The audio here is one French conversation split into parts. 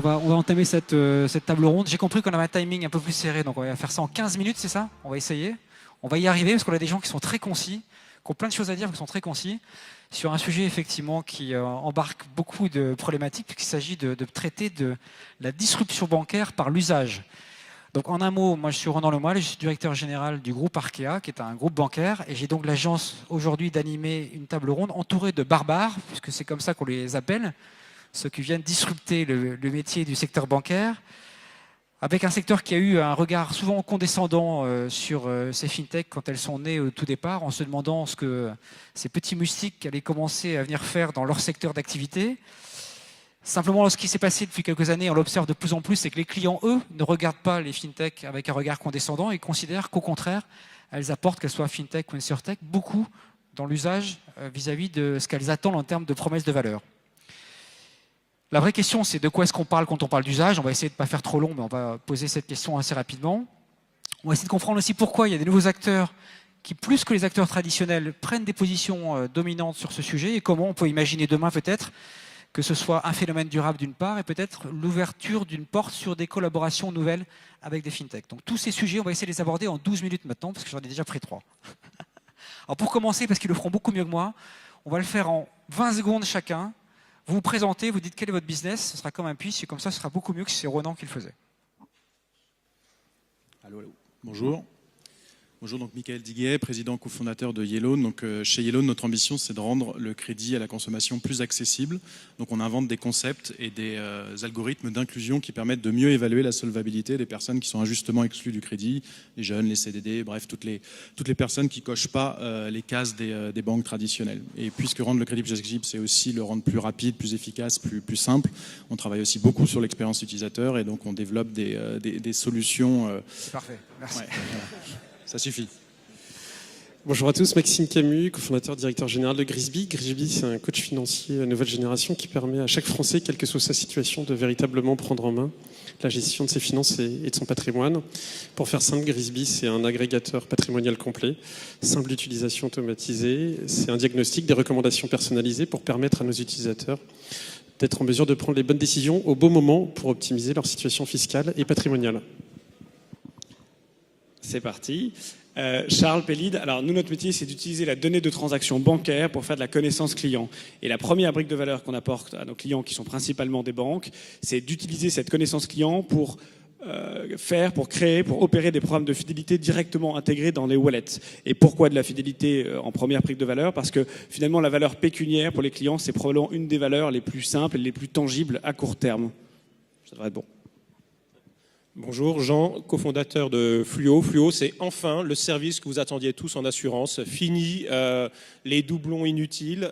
on va entamer cette table ronde. J'ai compris qu'on avait un timing un peu plus serré, donc on va faire ça en 15 minutes, c'est ça? On va essayer. On va y arriver parce qu'on a des gens qui sont très concis, qui ont plein de choses à dire, mais qui sont très concis, sur un sujet effectivement qui embarque beaucoup de problématiques, puisqu'il s'agit de traiter de la disruption bancaire par l'usage. Donc en un mot, moi je suis Ronan Lemoyle, je suis directeur général du groupe Arkea, qui est un groupe bancaire, et j'ai donc l'agence aujourd'hui d'animer une table ronde entourée de barbares, puisque c'est comme ça qu'on les appelle, ceux qui viennent disrupter le métier du secteur bancaire, avec un secteur qui a eu un regard souvent condescendant sur ces fintechs quand elles sont nées au tout départ, en se demandant ce que ces petits moustiques allaient commencer à venir faire dans leur secteur d'activité. Simplement, ce qui s'est passé depuis quelques années, on l'observe de plus en plus, c'est que les clients, eux, ne regardent pas les fintechs avec un regard condescendant et considèrent qu'au contraire, elles apportent, qu'elles soient fintech ou insurtech, beaucoup dans l'usage vis-à-vis de ce qu'elles attendent en termes de promesses de valeur. La vraie question, c'est de quoi est-ce qu'on parle quand on parle d'usage. On va essayer de ne pas faire trop long, mais on va poser cette question assez rapidement. On va essayer de comprendre aussi pourquoi il y a des nouveaux acteurs qui, plus que les acteurs traditionnels, prennent des positions dominantes sur ce sujet et comment on peut imaginer demain peut-être que ce soit un phénomène durable d'une part et peut-être l'ouverture d'une porte sur des collaborations nouvelles avec des fintechs. Donc tous ces sujets, on va essayer de les aborder en 12 minutes maintenant, parce que j'en ai déjà pris 3. Alors pour commencer, parce qu'ils le feront beaucoup mieux que moi, on va le faire en 20 secondes chacun. Vous vous présentez, vous dites quel est votre business, ce sera comme un pitch, et comme ça, ce sera beaucoup mieux que si c'est Ronan qui le faisait. Allô, allô. Bonjour. Bonjour, donc Michael Diguet, président cofondateur de Yellowne. Donc, chez Yellowne, notre ambition, c'est de rendre le crédit à la consommation plus accessible. Donc, on invente des concepts et des algorithmes d'inclusion qui permettent de mieux évaluer la solvabilité des personnes qui sont injustement exclues du crédit, les jeunes, les CDD, bref, toutes les personnes qui ne cochent pas les cases des banques traditionnelles. Et puisque rendre le crédit plus accessible, c'est aussi le rendre plus rapide, plus efficace, plus simple, on travaille aussi beaucoup sur l'expérience utilisateur et donc on développe des solutions. C'est parfait, merci. Ouais, voilà. Ça suffit. Bonjour à tous, Maxime Camus, cofondateur directeur général de Grisby. Grisby, c'est un coach financier nouvelle génération qui permet à chaque Français, quelle que soit sa situation, de véritablement prendre en main la gestion de ses finances et de son patrimoine. Pour faire simple, Grisby, c'est un agrégateur patrimonial complet, simple d'utilisation automatisée. C'est un diagnostic, des recommandations personnalisées pour permettre à nos utilisateurs d'être en mesure de prendre les bonnes décisions au bon moment pour optimiser leur situation fiscale et patrimoniale. C'est parti. Charles Pellide. Alors nous, notre métier, c'est d'utiliser la donnée de transaction bancaire pour faire de la connaissance client. Et la première brique de valeur qu'on apporte à nos clients, qui sont principalement des banques, c'est d'utiliser cette connaissance client pour créer, pour opérer des programmes de fidélité directement intégrés dans les wallets. Et pourquoi de la fidélité en première brique de valeur? Parce que finalement, la valeur pécuniaire pour les clients, c'est probablement une des valeurs les plus simples et les plus tangibles à court terme. Ça devrait être bon. Bonjour, Jean, cofondateur de Fluo. Fluo, c'est enfin le service que vous attendiez tous en assurance. Fini les doublons inutiles,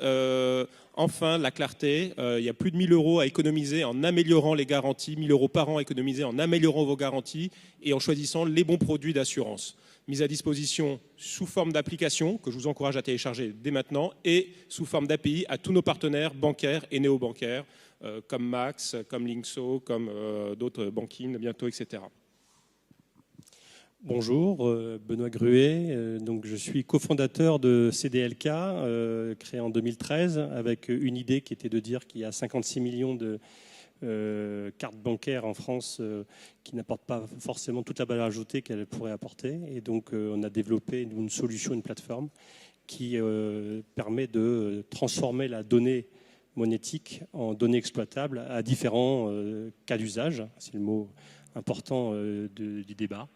enfin la clarté. Il y a plus de 1 000 € à économiser en améliorant les garanties, 1 000 € par an à économiser en améliorant vos garanties et en choisissant les bons produits d'assurance. Mise à disposition sous forme d'application, que je vous encourage à télécharger dès maintenant, et sous forme d'API à tous nos partenaires bancaires et néo-bancaires, comme Max, comme Linkso, comme d'autres banking bientôt, etc. Bonjour, Benoît Gruet. Donc je suis cofondateur de CDLK, créé en 2013, avec une idée qui était de dire qu'il y a 56 millions de cartes bancaires en France qui n'apportent pas forcément toute la valeur ajoutée qu'elles pourraient apporter. Et donc on a développé une solution, une plateforme qui permet de transformer la donnée monétique en données exploitables à différents cas d'usage. C'est le mot important du débat,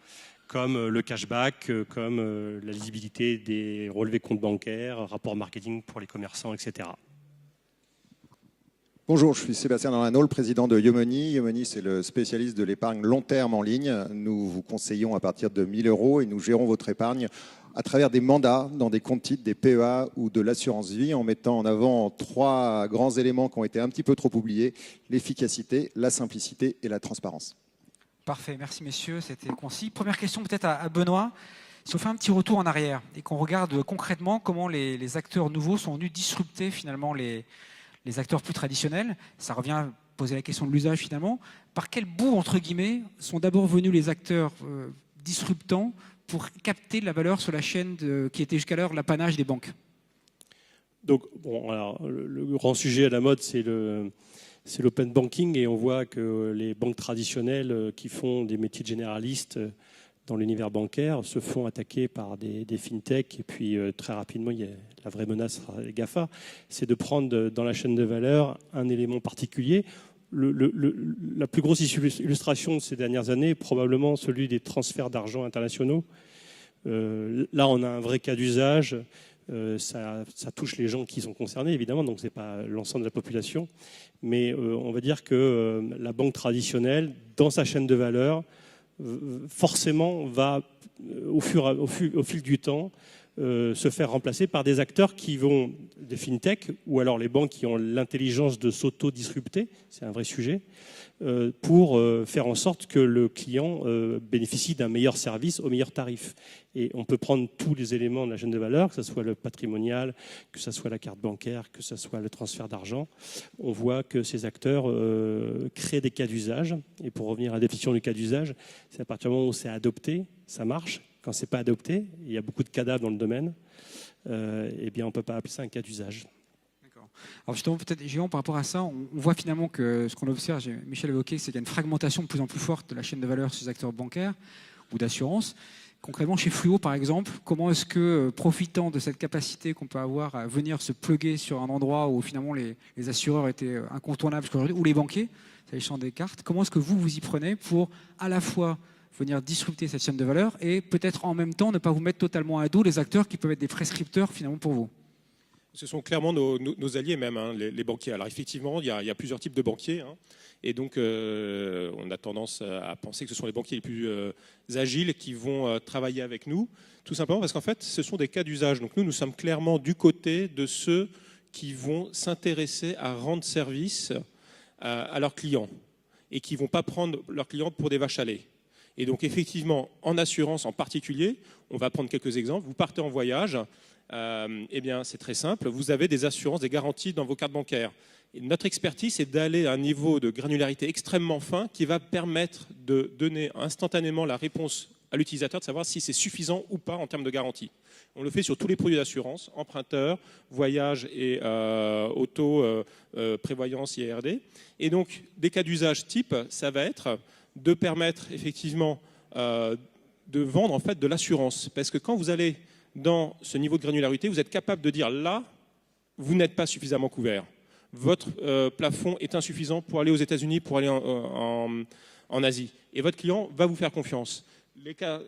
comme le cashback, comme la lisibilité des relevés comptes bancaires, rapport marketing pour les commerçants, etc. Bonjour, je suis Sébastien Dorlano, le président de Yomoney. Yomoney, c'est le spécialiste de l'épargne long terme en ligne. Nous vous conseillons à partir de 1 000 € et nous gérons votre épargne à travers des mandats dans des comptes titres, des PEA ou de l'assurance vie, en mettant en avant 3 grands éléments qui ont été un petit peu trop oubliés: l'efficacité, la simplicité et la transparence. Parfait, merci messieurs, c'était concis. Première question peut-être à Benoît. Si on fait un petit retour en arrière et qu'on regarde concrètement comment les acteurs nouveaux sont venus disrupter finalement les acteurs plus traditionnels, ça revient à poser la question de l'usage finalement. Par quel bout, entre guillemets, sont d'abord venus les acteurs disruptants pour capter la valeur sur la chaîne qui était jusqu'alors l'apanage des banques? Donc, bon, alors, le grand sujet à la mode, c'est c'est l'open banking, et on voit que les banques traditionnelles qui font des métiers de généralistes dans l'univers bancaire se font attaquer par des fintechs, et puis très rapidement, la vraie menace sera les GAFA, c'est de prendre dans la chaîne de valeur un élément particulier. La plus grosse illustration de ces dernières années est probablement celui des transferts d'argent internationaux. Là, on a un vrai cas d'usage. Ça touche les gens qui sont concernés, évidemment, donc ce n'est pas l'ensemble de la population. Mais on va dire que la banque traditionnelle, dans sa chaîne de valeur, forcément va, au fil du temps, se faire remplacer par des acteurs qui vont, des fintechs, ou alors les banques qui ont l'intelligence de s'auto-disrupter, c'est un vrai sujet, pour faire en sorte que le client bénéficie d'un meilleur service au meilleur tarif. Et on peut prendre tous les éléments de la chaîne de valeur, que ce soit le patrimonial, que ce soit la carte bancaire, que ce soit le transfert d'argent. On voit que ces acteurs créent des cas d'usage. Et pour revenir à la définition du cas d'usage, c'est à partir du moment où c'est adopté, ça marche. Quand ce n'est pas adopté, il y a beaucoup de cadavres dans le domaine, eh bien on ne peut pas appeler ça un cas d'usage. Alors justement, peut-être, Géant, par rapport à ça, on voit finalement que ce qu'on observe, Michel évoqué, c'est qu'il y a une fragmentation de plus en plus forte de la chaîne de valeur sur les acteurs bancaires ou d'assurance. Concrètement, chez Fluo, par exemple, comment est-ce que, profitant de cette capacité qu'on peut avoir à venir se plugger sur un endroit où finalement les assureurs étaient incontournables jusqu'à aujourd'hui, ou les banquiers, s'agissant des cartes, comment est-ce que vous y prenez pour à la fois venir disrupter cette chaîne de valeur et peut-être en même temps ne pas vous mettre totalement à dos les acteurs qui peuvent être des prescripteurs finalement pour vous? Ce sont clairement nos alliés même, hein, les banquiers. Alors effectivement, il y a plusieurs types de banquiers. Hein, et donc, on a tendance à penser que ce sont les banquiers les plus agiles qui vont travailler avec nous, tout simplement parce qu'en fait, ce sont des cas d'usage. Donc nous sommes clairement du côté de ceux qui vont s'intéresser à rendre service à leurs clients et qui ne vont pas prendre leurs clients pour des vaches à lait. Et donc effectivement, en assurance en particulier, on va prendre quelques exemples. Vous partez en voyage, eh bien c'est très simple, vous avez des assurances, des garanties dans vos cartes bancaires. Et notre expertise, c'est d'aller à un niveau de granularité extrêmement fin qui va permettre de donner instantanément la réponse à l'utilisateur, de savoir si c'est suffisant ou pas en termes de garantie. On le fait sur tous les produits d'assurance, emprunteur, voyage et auto, prévoyance, IRD. Et donc, des cas d'usage type, ça va être de permettre effectivement de vendre en fait de l'assurance. Parce que quand vous allez dans ce niveau de granularité, vous êtes capable de dire là, vous n'êtes pas suffisamment couvert. Votre plafond est insuffisant pour aller aux États-Unis, pour aller en Asie. Et votre client va vous faire confiance. Les cas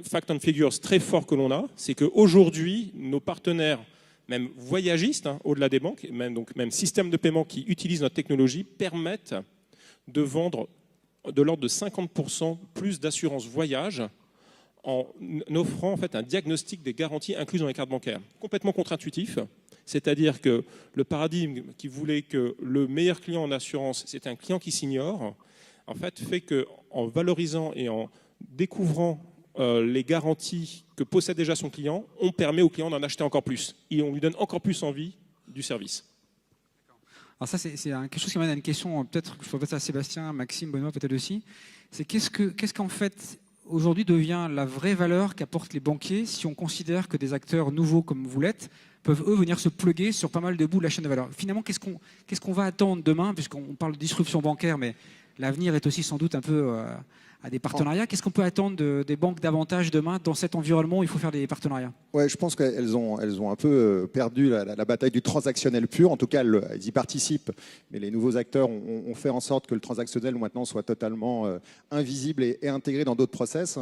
fact and figures très forts que l'on a, c'est qu'aujourd'hui, nos partenaires, même voyagistes, hein, au-delà des banques, même systèmes de paiement qui utilisent notre technologie, permettent de vendre de l'ordre de 50% plus d'assurance voyage en offrant en fait un diagnostic des garanties incluses dans les cartes bancaires. Complètement contre-intuitif, c'est-à-dire que le paradigme qui voulait que le meilleur client en assurance, c'était un client qui s'ignore, en fait fait qu'en valorisant et en découvrant les garanties que possède déjà son client, on permet au client d'en acheter encore plus et on lui donne encore plus envie du service. Alors ça, c'est quelque chose qui m'amène à une question, peut-être que je peux passer à Sébastien, Maxime, Benoît peut-être aussi. C'est qu'est-ce qu'en fait, aujourd'hui, devient la vraie valeur qu'apportent les banquiers si on considère que des acteurs nouveaux comme vous l'êtes peuvent, eux, venir se plugger sur pas mal de bouts de la chaîne de valeur. Finalement, qu'est-ce qu'on va attendre demain, puisqu'on parle de disruption bancaire, mais l'avenir est aussi sans doute un peu à des partenariats. Qu'est-ce qu'on peut attendre des banques davantage demain dans cet environnement où il faut faire des partenariats? Ouais, je pense qu'elles ont un peu perdu la bataille du transactionnel pur. En tout cas, elles y participent. Mais les nouveaux acteurs ont fait en sorte que le transactionnel maintenant soit totalement invisible et intégré dans d'autres process.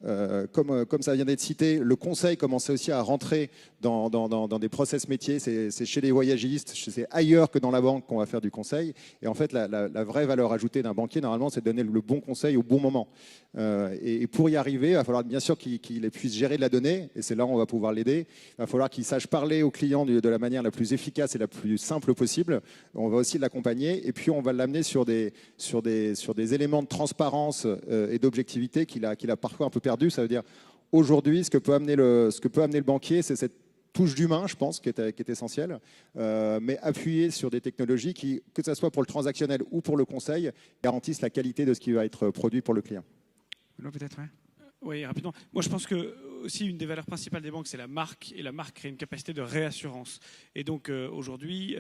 Comme ça vient d'être cité, le conseil commençait aussi à rentrer dans des process métiers. C'est chez les voyagistes, c'est ailleurs que dans la banque qu'on va faire du conseil. Et en fait, la vraie valeur ajoutée d'un banquier, normalement, c'est de donner le bon conseil au bon moment. Et pour y arriver, il va falloir bien sûr qu'il puisse gérer de la donnée. Et c'est là où on va pouvoir l'aider. Il va falloir qu'il sache parler aux clients de la manière la plus efficace et la plus simple possible. On va aussi l'accompagner. Et puis, on va l'amener sur des éléments de transparence et d'objectivité qu'il a parfois un peu perdu. Ça veut dire, aujourd'hui, ce que peut amener le banquier, c'est cette touche d'humain, je pense, qui est essentielle, mais appuyée sur des technologies qui, que ce soit pour le transactionnel ou pour le conseil, garantissent la qualité de ce qui va être produit pour le client. Peut-être, ouais. Oui, rapidement. Moi, je pense que aussi une des valeurs principales des banques, c'est la marque, et la marque crée une capacité de réassurance. Et donc aujourd'hui,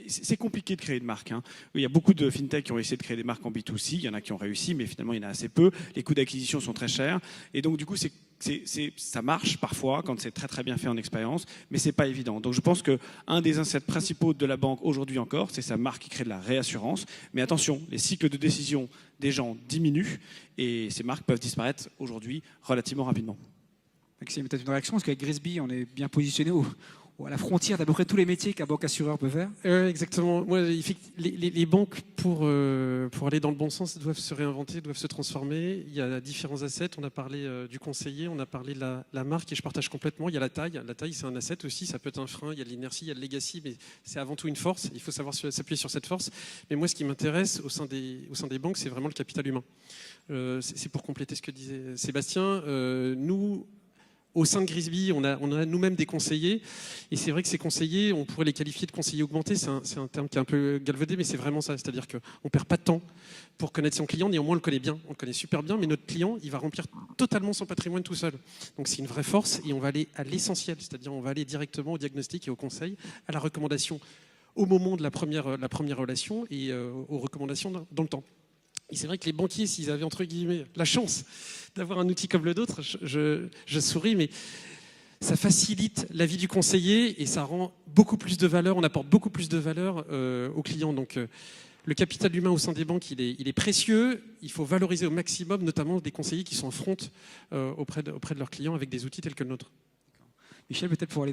c'est compliqué de créer une marque. Hein. Il y a beaucoup de fintech qui ont essayé de créer des marques en B2C. Il y en a qui ont réussi, mais finalement, il y en a assez peu. Les coûts d'acquisition sont très chers. Et donc, du coup, ça marche parfois quand c'est très très bien fait en expérience, mais c'est pas évident. Donc je pense qu'un des assets principaux de la banque aujourd'hui encore, c'est sa marque qui crée de la réassurance. Mais attention, les cycles de décision des gens diminuent et ces marques peuvent disparaître aujourd'hui relativement rapidement. Maxime, peut-être une réaction, parce qu'avec Grisby, on est bien positionné à la frontière d'à peu près tous les métiers qu'un banque assureur peut faire. Exactement. Moi, les banques, pour aller dans le bon sens, doivent se réinventer, doivent se transformer. Il y a différents assets. On a parlé du conseiller, on a parlé de la marque, et je partage complètement. Il y a la taille. La taille, c'est un asset aussi. Ça peut être un frein. Il y a de l'inertie, il y a de legacy, mais c'est avant tout une force. Il faut savoir s'appuyer sur cette force. Mais moi, ce qui m'intéresse au sein des banques, c'est vraiment le capital humain. C'est pour compléter ce que disait Sébastien. Nous, au sein de Grisby, on a nous-mêmes des conseillers. Et c'est vrai que ces conseillers, on pourrait les qualifier de conseillers augmentés. C'est un terme qui est un peu galvaudé, mais c'est vraiment ça. C'est-à-dire qu'on ne perd pas de temps pour connaître son client. Néanmoins, on le connaît bien. On le connaît super bien. Mais notre client, il va remplir totalement son patrimoine tout seul. Donc c'est une vraie force. Et on va aller à l'essentiel. C'est-à-dire on va aller directement au diagnostic et au conseil, à la recommandation au moment de la première relation et aux recommandations dans le temps. Et c'est vrai que les banquiers, s'ils avaient entre guillemets la chance d'avoir un outil comme le nôtre, je souris, mais ça facilite la vie du conseiller et ça rend beaucoup plus de valeur, on apporte beaucoup plus de valeur aux clients. Donc le capital humain au sein des banques, il est précieux, il faut valoriser au maximum, notamment des conseillers qui sont en front auprès de leurs clients avec des outils tels que le nôtre. Michel, peut-être pour aller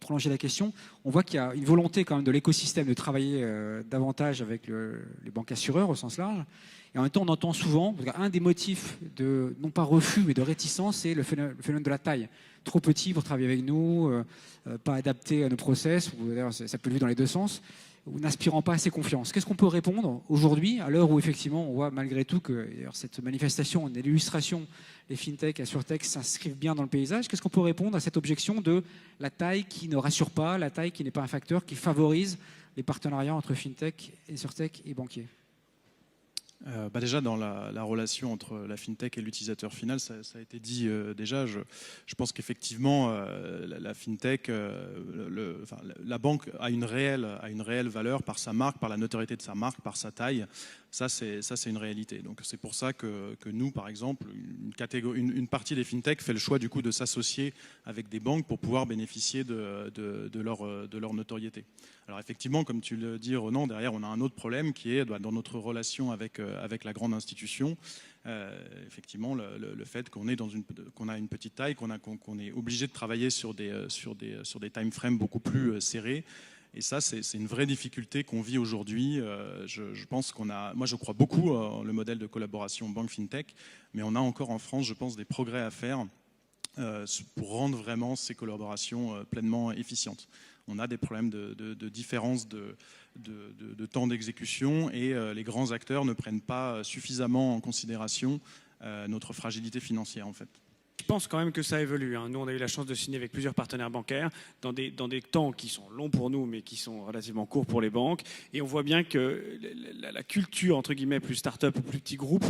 prolonger la question, on voit qu'il y a une volonté quand même de l'écosystème de travailler davantage avec les banques assureurs au sens large. Et en même temps, on entend souvent, un des motifs de, non pas refus, mais de réticence, c'est le phénomène de la taille. Trop petit pour travailler avec nous, pas adapté à nos process, ou d'ailleurs ça peut le vivre dans les deux sens, ou n'inspirant pas assez confiance. Qu'est-ce qu'on peut répondre aujourd'hui, à l'heure où effectivement on voit malgré tout que cette manifestation est l'illustration, les fintech, assurtech s'inscrivent bien dans le paysage. Qu'est-ce qu'on peut répondre à cette objection de la taille qui ne rassure pas, la taille qui n'est pas un facteur qui favorise les partenariats entre fintech, assurtech et banquiers? Déjà, dans la relation entre la fintech et l'utilisateur final, ça a été dit déjà. Je pense qu'effectivement, la fintech, la banque a une réelle valeur par sa marque, par la notoriété de sa marque, par sa taille. Ça, c'est une réalité. Donc, c'est pour ça que nous, par exemple, une partie des fintech fait le choix du coup de s'associer avec des banques pour pouvoir bénéficier de leur notoriété. Alors, effectivement, comme tu le dis, Ronan, derrière, on a un autre problème qui est dans notre relation avec la grande institution. Effectivement, le fait qu'on a une petite taille, qu'on est obligé de travailler sur des time frames beaucoup plus serrés. Et ça, c'est une vraie difficulté qu'on vit aujourd'hui. Je pense moi, je crois beaucoup en le modèle de collaboration banque-fintech, mais on a encore en France, je pense, des progrès à faire pour rendre vraiment ces collaborations pleinement efficientes. On a des problèmes de différence de temps d'exécution et les grands acteurs ne prennent pas suffisamment en considération notre fragilité financière, en fait. Je pense quand même que ça évolue. Nous, on a eu la chance de signer avec plusieurs partenaires bancaires dans des temps qui sont longs pour nous, mais qui sont relativement courts pour les banques. Et on voit bien que la culture, entre guillemets, plus start-up ou plus petit groupe,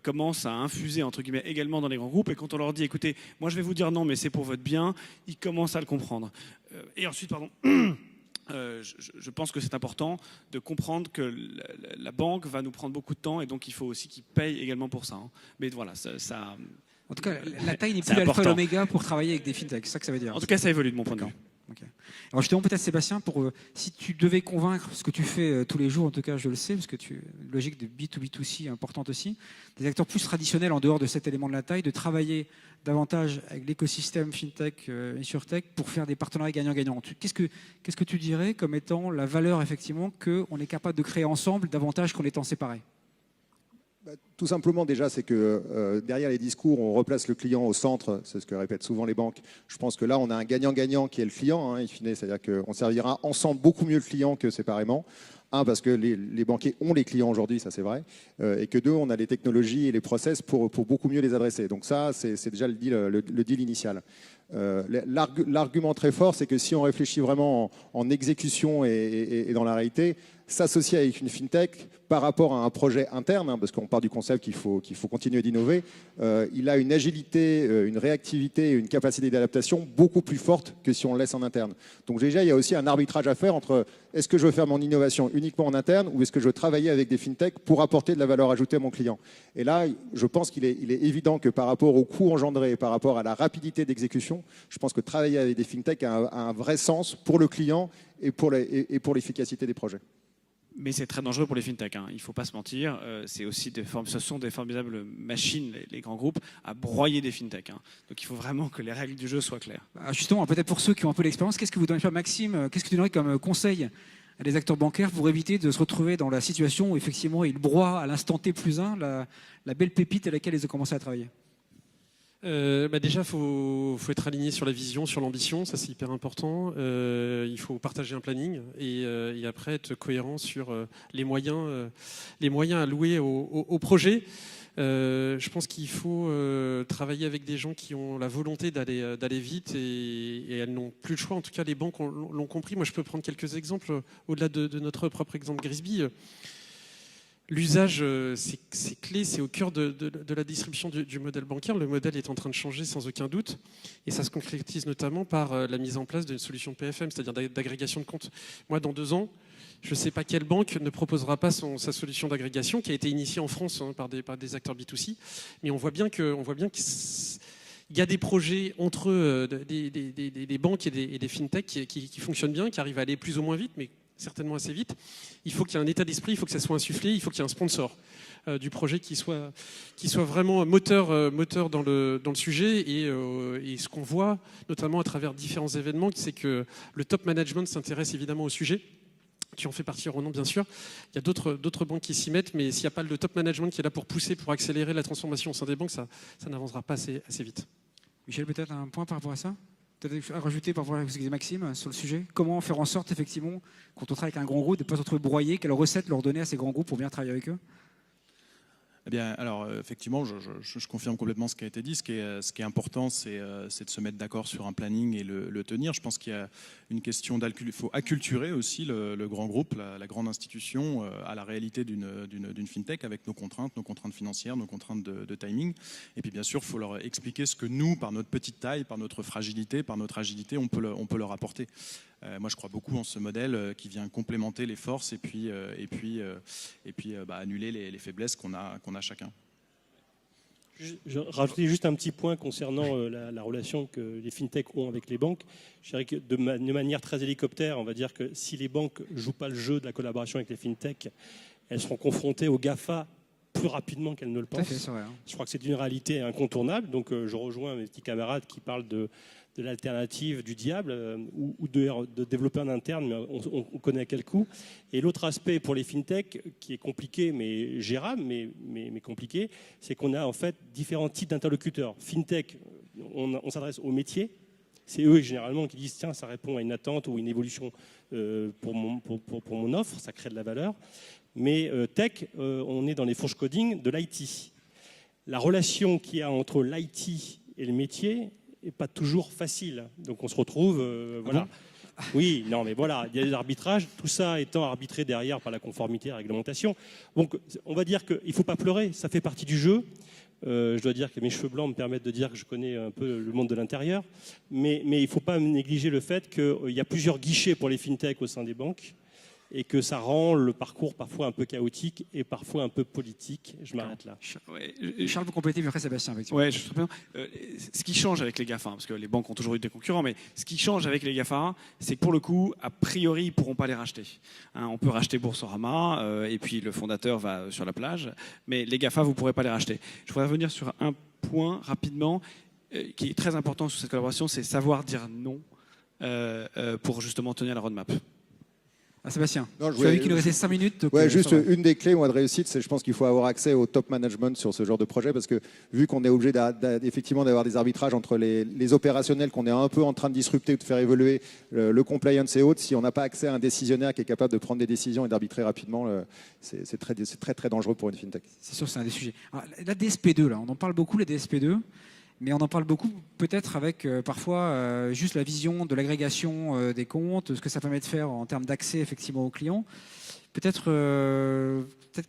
commence à infuser, entre guillemets, également dans les grands groupes. Et quand on leur dit, écoutez, moi je vais vous dire non, mais c'est pour votre bien, ils commencent à le comprendre. Et ensuite, pardon... je pense que c'est important de comprendre que la banque va nous prendre beaucoup de temps et donc il faut aussi qu'ils payent également pour ça. Mais voilà, ça en tout cas, la taille n'est plus l'alpha et l'oméga pour travailler avec des fintechs, c'est ça que ça veut dire. En tout cas, ça évolue de mon point de vue. Okay. Alors justement, peut-être Sébastien, si tu devais convaincre, ce que tu fais tous les jours, en tout cas je le sais, parce que une logique de B2B2C importante aussi, des acteurs plus traditionnels en dehors de cet élément de la taille, de travailler davantage avec l'écosystème fintech et surtech pour faire des partenariats gagnant-gagnant. Qu'est-ce que tu dirais comme étant la valeur effectivement qu'on est capable de créer ensemble davantage qu'en étant séparés? Tout simplement, déjà, c'est que derrière les discours, on replace le client au centre. C'est ce que répètent souvent les banques. Je pense que là, on a un gagnant-gagnant qui est le client, in fine. C'est-à-dire qu'on servira ensemble beaucoup mieux le client que séparément. Un, parce que les banquiers ont les clients aujourd'hui, ça c'est vrai, et que deux, on a les technologies et les process pour beaucoup mieux les adresser. Donc ça, c'est déjà le deal initial. L'argument très fort, c'est que si on réfléchit vraiment en exécution et dans la réalité, s'associer avec une fintech par rapport à un projet interne, parce qu'on part du concept qu'il faut continuer d'innover, il a une agilité, une réactivité, une capacité d'adaptation beaucoup plus forte que si on le laisse en interne. Donc déjà, il y a aussi un arbitrage à faire entre est-ce que je veux faire mon innovation uniquement en interne ou est-ce que je veux travailler avec des fintechs pour apporter de la valeur ajoutée à mon client. Et là, je pense qu'il est évident que par rapport au coût engendré et par rapport à la rapidité d'exécution, je pense que travailler avec des fintechs a un vrai sens pour le client et pour l'efficacité des projets. Mais c'est très dangereux pour les fintechs, hein. Il ne faut pas se mentir. Ce sont des formidables machines, les grands groupes, à broyer des fintechs, hein. Donc il faut vraiment que les règles du jeu soient claires. Justement, peut-être pour ceux qui ont un peu d'expérience, qu'est-ce que vous donnez, Maxime, qu'est-ce que tu donnerais comme conseil à des acteurs bancaires pour éviter de se retrouver dans la situation où effectivement ils broient à l'instant T+1 la belle pépite à laquelle ils ont commencé à travailler? Déjà, il faut être aligné sur la vision, sur l'ambition, ça c'est hyper important. Il faut partager un planning et après être cohérent sur les moyens alloués au projet. Je pense qu'il faut travailler avec des gens qui ont la volonté d'aller vite et elles n'ont plus le choix. En tout cas, les banques l'ont compris. Moi, je peux prendre quelques exemples au-delà de notre propre exemple Grisby. L'usage, c'est clé, c'est au cœur de la distribution du modèle bancaire. Le modèle est en train de changer sans aucun doute. Et ça se concrétise notamment par la mise en place d'une solution PFM, c'est-à-dire d'agrégation de comptes. Moi, dans 2 ans, je ne sais pas quelle banque ne proposera pas sa solution d'agrégation, qui a été initiée en France par des acteurs B2C. Mais on voit bien qu'il y a des projets entre des banques et des fintechs qui fonctionnent bien, qui arrivent à aller plus ou moins vite, mais certainement assez vite. Il faut qu'il y ait un état d'esprit, il faut que ça soit insufflé, il faut qu'il y ait un sponsor du projet qui soit vraiment moteur dans le sujet. Et ce qu'on voit, notamment à travers différents événements, c'est que le top management s'intéresse évidemment au sujet. Tu en fais partie, Ronan, bien sûr. Il y a d'autres banques qui s'y mettent, mais s'il n'y a pas le top management qui est là pour pousser, pour accélérer la transformation au sein des banques, ça n'avancera pas assez vite. Michel, peut-être un point par rapport à ça? Peut-être à rajouter par rapport à ce que disait Maxime sur le sujet. Comment faire en sorte, effectivement, quand on travaille avec un grand groupe, de ne pas se retrouver broyé? Quelles recettes leur donner à ces grands groupes pour bien travailler avec eux? Eh bien, alors effectivement, je confirme complètement ce qui a été dit. Ce qui est important, c'est de se mettre d'accord sur un planning et le tenir. Je pense qu'il y a une question il faut acculturer aussi le grand groupe, la grande institution à la réalité d'une fintech avec nos contraintes financières, nos contraintes de timing. Et puis bien sûr, il faut leur expliquer ce que nous, par notre petite taille, par notre fragilité, par notre agilité, on peut leur apporter. Moi, je crois beaucoup en ce modèle qui vient complémenter les forces et puis annuler les faiblesses qu'on a chacun. Je rajoutais juste un petit point concernant la relation que les fintechs ont avec les banques. Je dirais que de manière très hélicoptère, on va dire que si les banques ne jouent pas le jeu de la collaboration avec les fintechs, elles seront confrontées aux GAFA plus rapidement qu'elles ne le pensent. C'est vrai, hein. Je crois que c'est une réalité incontournable. Donc je rejoins mes petits camarades qui parlent de l'alternative du diable ou de développer en interne, mais on connaît à quel coût. Et l'autre aspect pour les fintechs, qui est compliqué, mais gérable, mais compliqué, c'est qu'on a en fait différents types d'interlocuteurs. Fintech, on s'adresse aux métiers. C'est eux généralement qui disent tiens, ça répond à une attente ou une évolution pour mon offre, ça crée de la valeur. Mais tech, on est dans les fourches coding de l'IT. La relation qu'il y a entre l'IT et le métier n'est pas toujours facile. Donc on se retrouve, voilà. Oui, non, mais voilà, il y a des arbitrages, tout ça étant arbitré derrière par la conformité à la réglementation. Donc on va dire qu'il ne faut pas pleurer, ça fait partie du jeu. Je dois dire que mes cheveux blancs me permettent de dire que je connais un peu le monde de l'intérieur. Mais il ne faut pas négliger le fait qu'il y a plusieurs guichets pour les fintechs au sein des banques et que ça rend le parcours parfois un peu chaotique et parfois un peu politique. Je m'arrête là. Charles, vous complétez, mais après Sébastien. Oui, ce qui change avec les GAFA, parce que les banques ont toujours eu des concurrents, mais ce qui change avec les GAFA, c'est que pour le coup, a priori, ils ne pourront pas les racheter. On peut racheter Boursorama, et puis le fondateur va sur la plage, mais les GAFA, vous ne pourrez pas les racheter. Je voudrais revenir sur un point rapidement, qui est très important sur cette collaboration, c'est savoir dire non pour justement tenir la roadmap. Ah, Sébastien, Non, tu as vu qu'il nous restait 5 minutes. Donc, Ouais, juste ça va. une des clés moi, de réussite, c'est je pense qu'il faut avoir accès au top management sur ce genre de projet parce que vu qu'on est obligé effectivement d'avoir des arbitrages entre les opérationnels qu'on est un peu en train de disrupter ou de faire évoluer, le compliance et autres, si on n'a pas accès à un décisionnaire qui est capable de prendre des décisions et d'arbitrer rapidement, c'est très dangereux pour une fintech. C'est sûr que c'est un des sujets. Alors, la DSP2, là, on en parle beaucoup, la DSP2, mais on en parle beaucoup peut-être avec parfois juste la vision de l'agrégation des comptes, ce que ça permet de faire en termes d'accès effectivement aux clients. Peut-être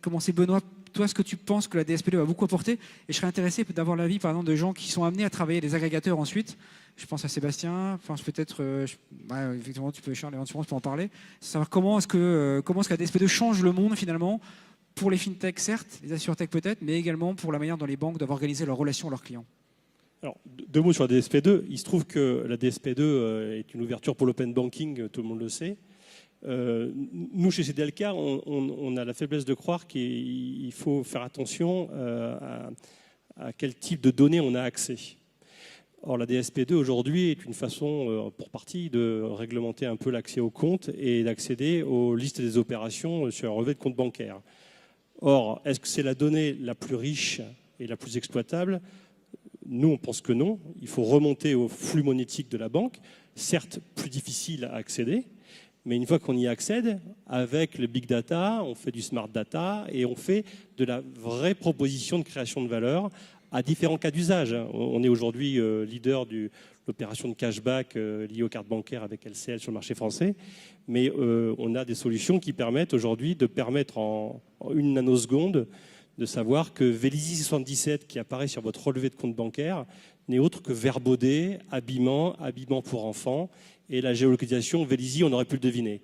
commencer, Benoît, toi, est-ce que tu penses que la DSP2 va beaucoup apporter? Et je serais intéressé d'avoir l'avis, par exemple, de gens qui sont amenés à travailler des agrégateurs ensuite. Je pense à Sébastien, je pense peut-être, effectivement, tu peux, Charles, éventuellement, tu peux en parler. Savoir comment est-ce que la DSP2 change le monde finalement pour les fintechs, certes, les assurtechs peut-être, mais également pour la manière dont les banques doivent organiser leurs relations à leurs clients. Alors, deux mots sur la DSP2. Il se trouve que la DSP2 est une ouverture pour l'open banking, tout le monde le sait. Nous, chez CDLK, on a la faiblesse de croire qu'il faut faire attention à quel type de données on a accès. Or, la DSP2 aujourd'hui est une façon, pour partie, de réglementer un peu l'accès aux comptes et d'accéder aux listes des opérations sur un relevé de compte bancaire. Or, est-ce que c'est la donnée la plus riche et la plus exploitable ? Nous, on pense que non. Il faut remonter au flux monétique de la banque, certes plus difficile à accéder, mais une fois qu'on y accède, avec le big data, on fait du smart data et on fait de la vraie proposition de création de valeur à différents cas d'usage. On est aujourd'hui leader de l'opération de cashback liée aux cartes bancaires avec LCL sur le marché français, mais on a des solutions qui permettent aujourd'hui de permettre en une nanoseconde de savoir que Vélizy 77 qui apparaît sur votre relevé de compte bancaire n'est autre que Verbaudet, habillement pour enfants, et la géolocalisation Vélizy, on aurait pu le deviner.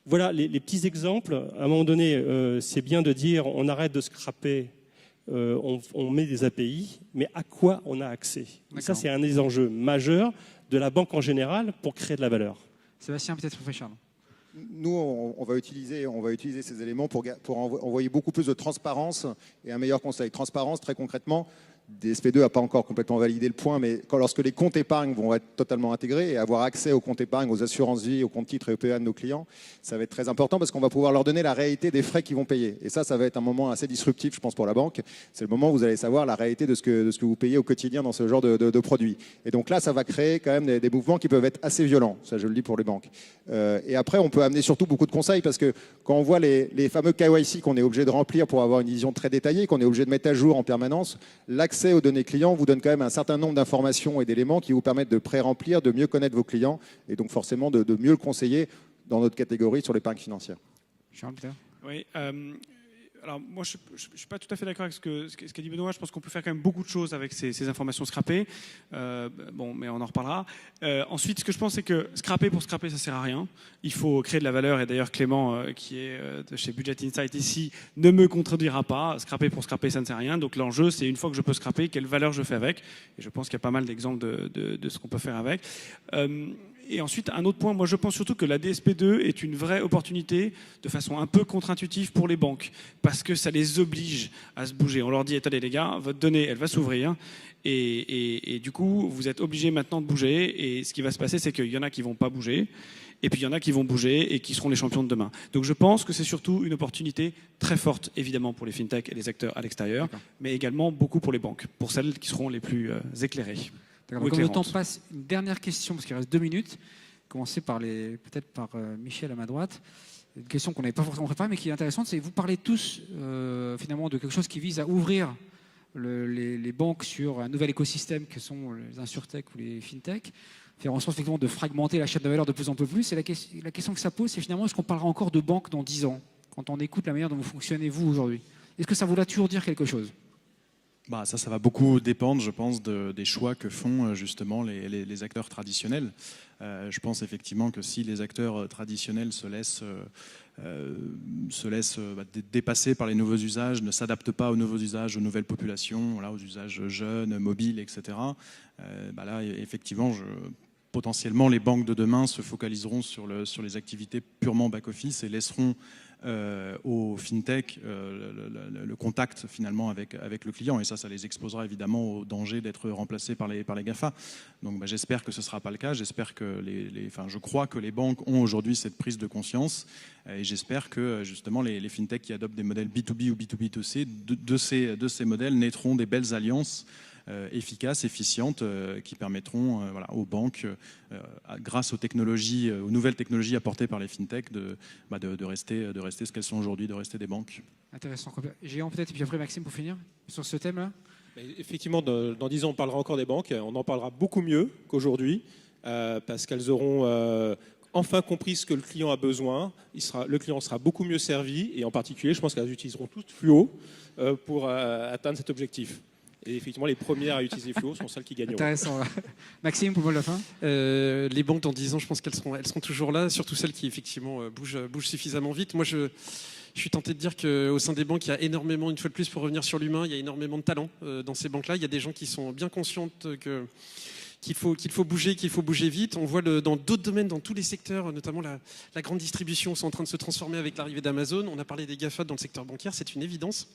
Voilà les petits exemples. À un moment donné, c'est bien de dire on arrête de scraper, on met des API, mais à quoi on a accès? Ça, c'est un des enjeux majeurs de la banque en général pour créer de la valeur. Sébastien, peut-être pour Charles. Nous, on va utiliser ces éléments pour envoyer beaucoup plus de transparence et un meilleur conseil. Transparence, très concrètement, DSP2 n'a pas encore complètement validé le point, mais lorsque les comptes épargne vont être totalement intégrés et avoir accès aux comptes épargne, aux assurances vie, aux comptes titres et aux PEA de nos clients, ça va être très important parce qu'on va pouvoir leur donner la réalité des frais qu'ils vont payer. Et ça va être un moment assez disruptif, je pense, pour la banque. C'est le moment où vous allez savoir la réalité de ce que vous payez au quotidien dans ce genre de produits. Et donc là, ça va créer quand même des mouvements qui peuvent être assez violents. Ça, je le dis pour les banques. Et après, on peut amener surtout beaucoup de conseils parce que quand on voit les fameux KYC qu'on est obligé de remplir pour avoir une vision très détaillée, qu'on est obligé de mettre à jour en permanence, l'accès aux données clients vous donne quand même un certain nombre d'informations et d'éléments qui vous permettent de pré-remplir, de mieux connaître vos clients et donc forcément de mieux le conseiller dans notre catégorie sur l'épargne financière. Charles, peut-être. Oui. Alors moi, je ne suis pas tout à fait d'accord avec ce qu'a dit Benoît. Je pense qu'on peut faire quand même beaucoup de choses avec ces informations scrappées. Bon, mais on en reparlera. Ensuite, ce que je pense, c'est que scraper pour scraper, ça ne sert à rien. Il faut créer de la valeur. Et d'ailleurs, Clément, qui est de chez Budget Insight ici, ne me contredira pas. Scraper pour scraper, ça ne sert à rien. Donc l'enjeu, c'est une fois que je peux scraper, quelle valeur je fais avec. Et je pense qu'il y a pas mal d'exemples de ce qu'on peut faire avec. Et ensuite, un autre point, moi je pense surtout que la DSP2 est une vraie opportunité de façon un peu contre-intuitive pour les banques, parce que ça les oblige à se bouger. On leur dit, attendez les gars, votre donnée, elle va s'ouvrir, et du coup, vous êtes obligés maintenant de bouger, et ce qui va se passer, c'est qu'il y en a qui vont pas bouger, et puis il y en a qui vont bouger et qui seront les champions de demain. Donc je pense que c'est surtout une opportunité très forte, évidemment, pour les fintechs et les acteurs à l'extérieur, mais également beaucoup pour les banques, pour celles qui seront les plus éclairées. Comme le temps passe, une dernière question, parce qu'il reste 2 minutes. Commencer peut-être par Michel à ma droite. Une question qu'on n'avait pas forcément préparée, mais qui est intéressante, c'est que vous parlez tous finalement de quelque chose qui vise à ouvrir les banques sur un nouvel écosystème que sont les insurtech ou les fintech, faire en sorte effectivement de fragmenter la chaîne de valeur de plus en plus. Et la question que ça pose, c'est finalement, est-ce qu'on parlera encore de banque dans 10 ans, quand on écoute la manière dont vous fonctionnez, vous, aujourd'hui? Est-ce que ça voudra toujours dire quelque chose? Ça va beaucoup dépendre, je pense, des choix que font justement les acteurs traditionnels. Je pense effectivement que si les acteurs traditionnels se laissent dépasser par les nouveaux usages, ne s'adaptent pas aux nouveaux usages, aux nouvelles populations, aux usages jeunes, mobiles, etc., là, effectivement, potentiellement, les banques de demain se focaliseront sur les activités purement back-office et laisseront aux fintech le contact finalement avec le client, et ça les exposera évidemment au danger d'être remplacés par les GAFA. Donc j'espère que ce ne sera pas le cas, j'espère que je crois que les banques ont aujourd'hui cette prise de conscience, et j'espère que justement les fintech qui adoptent des modèles B2B ou B2B2C, de ces modèles naîtront des belles alliances efficaces, efficientes, qui permettront aux banques, grâce aux technologies, aux nouvelles technologies apportées par les fintech, de rester ce qu'elles sont aujourd'hui, de rester des banques. Intéressant. Géant peut-être, et puis après Maxime pour finir sur ce thème-là. Effectivement, dans 10 ans, on parlera encore des banques. On en parlera beaucoup mieux qu'aujourd'hui, parce qu'elles auront enfin compris ce que le client a besoin. Le client sera beaucoup mieux servi, et en particulier, je pense qu'elles utiliseront toutes Fluo pour atteindre cet objectif. Et effectivement, les premières à utiliser Fluo sont celles qui gagneront. Intéressant. Maxime, pour le mot de la fin. Les banques, dans 10 ans, je pense qu'elles seront toujours là, surtout celles qui, effectivement, bougent suffisamment vite. Moi, je suis tenté de dire qu'au sein des banques, il y a énormément, une fois de plus, pour revenir sur l'humain, il y a énormément de talent dans ces banques-là. Il y a des gens qui sont bien conscientes qu'il faut bouger vite. On voit dans d'autres domaines, dans tous les secteurs, notamment la grande distribution, sont en train de se transformer avec l'arrivée d'Amazon. On a parlé des GAFA dans le secteur bancaire, c'est une évidence.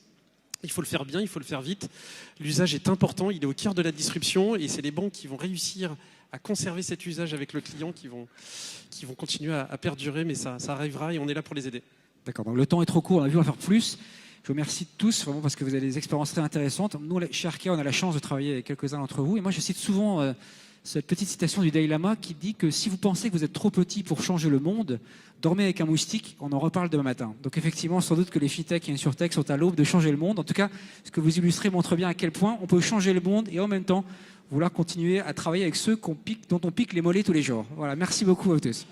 Il faut le faire bien, il faut le faire vite. L'usage est important, il est au cœur de la disruption, et c'est les banques qui vont réussir à conserver cet usage avec le client qui vont continuer à perdurer, mais ça arrivera et on est là pour les aider. D'accord, donc le temps est trop court, on a vu, on va faire plus. Je vous remercie tous, vraiment, parce que vous avez des expériences très intéressantes. Nous, chez Arkéa, on a la chance de travailler avec quelques-uns d'entre vous, et moi je cite souvent cette petite citation du Dalai Lama qui dit que si vous pensez que vous êtes trop petit pour changer le monde, dormez avec un moustique, on en reparle demain matin. Donc effectivement, sans doute que les fintech et insurtech sont à l'aube de changer le monde. En tout cas, ce que vous illustrez montre bien à quel point on peut changer le monde et en même temps vouloir continuer à travailler avec ceux dont on pique les mollets tous les jours. Voilà, merci beaucoup à tous.